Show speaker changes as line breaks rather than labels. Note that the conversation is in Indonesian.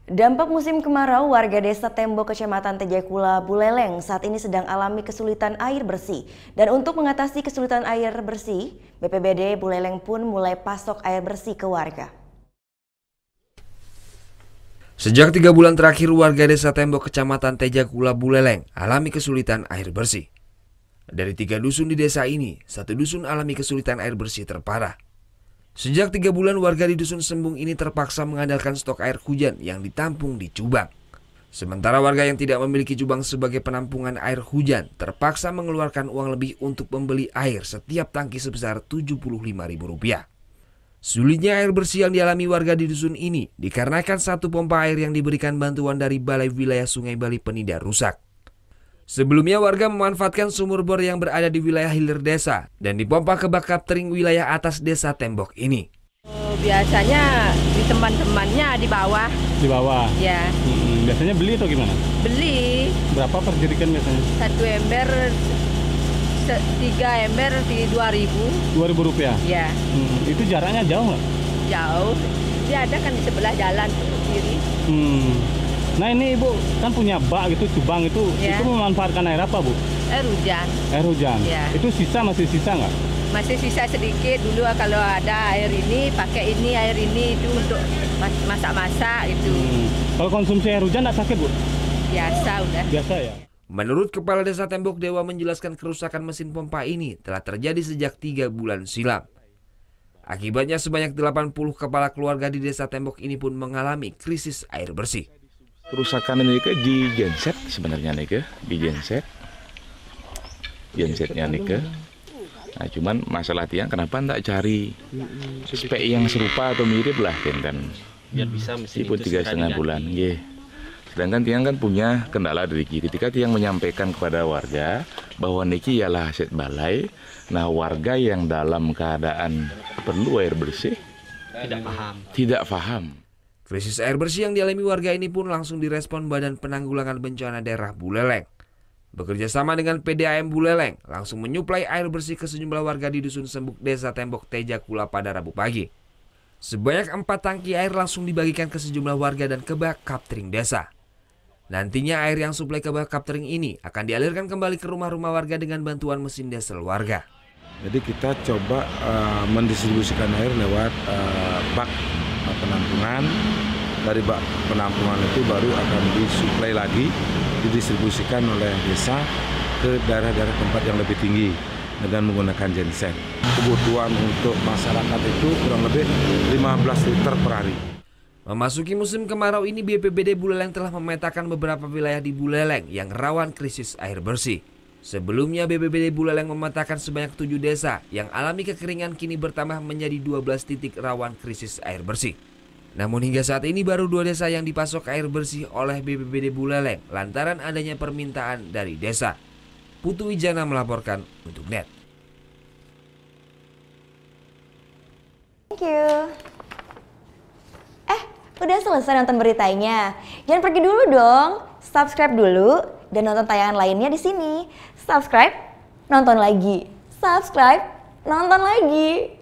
Dampak musim kemarau, warga desa Tembok, Kecamatan Tejakula, Buleleng saat ini sedang alami kesulitan air bersih. Dan untuk mengatasi kesulitan air bersih, BPBD Buleleng pun mulai pasok air bersih ke warga.
Sejak 3 bulan terakhir, warga desa Tembok, Kecamatan Tejakula, Buleleng alami kesulitan air bersih. Dari 3 dusun di desa ini, 1 dusun alami kesulitan air bersih terparah. Sejak 3 bulan, warga di Dusun Sembung ini terpaksa mengandalkan stok air hujan yang ditampung di Jubang. Sementara warga yang tidak memiliki Jubang sebagai penampungan air hujan terpaksa mengeluarkan uang lebih untuk membeli air setiap tangki sebesar Rp75.000. Sulitnya air bersih yang dialami warga di dusun ini dikarenakan 1 pompa air yang diberikan bantuan dari Balai Wilayah Sungai Bali Penida rusak. Sebelumnya warga memanfaatkan sumur bor yang berada di wilayah hilir desa dan dipompa ke bak kaptering wilayah atas desa Tembok ini.
Biasanya di teman-temannya di bawah. Di bawah? Ya. Biasanya beli atau gimana? Beli. Berapa per jerigen biasanya? 1 ember, 3 ember di Rp2.000. Ya. Itu jaraknya jauh nggak? Jauh. Dia ada kan di sebelah jalan kiri. Nah ini Ibu kan punya bak gitu, Jubang itu, ya. Itu memanfaatkan air apa Bu? Air hujan. Air hujan? Ya. Itu masih sisa nggak? Masih sisa sedikit dulu, kalau ada air ini, pakai ini, air ini itu untuk masak-masak itu. Kalau konsumsi air hujan nggak sakit Bu? Biasa udah. Biasa ya?
Menurut Kepala Desa Tembok Dewa menjelaskan kerusakan mesin pompa ini telah terjadi sejak 3 bulan silam. Akibatnya sebanyak 80 kepala keluarga di Desa Tembok ini pun mengalami krisis air bersih.
Kerusakan ini ke di genset sebenarnya nih ke di gensetnya nih ke. Nah cuman masalah tiang kenapa ndak cari spek yang serupa atau mirip lah kan biar bisa mesin itu 3,5 bulan. Yeah. Sedangkan tiang kan punya kendala dari ketika tiang menyampaikan kepada warga bahwa niki ialah aset balai. Nah warga yang dalam keadaan perlu air bersih tidak paham.
Krisis air bersih yang dialami warga ini pun langsung direspon Badan Penanggulangan Bencana Daerah Buleleng. Bekerja sama dengan PDAM Buleleng, langsung menyuplai air bersih ke sejumlah warga di Dusun Sembuk, Desa Tembok, Tejakula pada Rabu pagi. Sebanyak 4 tangki air langsung dibagikan ke sejumlah warga dan ke bak kaptering desa. Nantinya air yang suplai ke bak kaptering ini akan dialirkan kembali ke rumah-rumah warga dengan bantuan mesin diesel warga.
Jadi kita coba mendistribusikan air lewat bak penampungan. Dari bak penampungan itu baru akan disuplai lagi, didistribusikan oleh desa ke daerah-daerah tempat yang lebih tinggi dengan menggunakan genset. Kebutuhan untuk masyarakat itu kurang lebih 15 liter per hari.
Memasuki musim kemarau ini, BPBD Buleleng telah memetakan beberapa wilayah di Buleleng yang rawan krisis air bersih. Sebelumnya BPBD Buleleng memetakan sebanyak 7 desa yang alami kekeringan kini bertambah menjadi 12 titik rawan krisis air bersih. Namun hingga saat ini baru 2 desa yang dipasok air bersih oleh BPBD Buleleng lantaran adanya permintaan dari desa. Putu Wijana melaporkan untuk NET.
Thank you. Udah selesai nonton beritanya? Jangan pergi dulu dong. Subscribe dulu dan nonton tayangan lainnya di sini. Subscribe, nonton lagi. Subscribe, nonton lagi.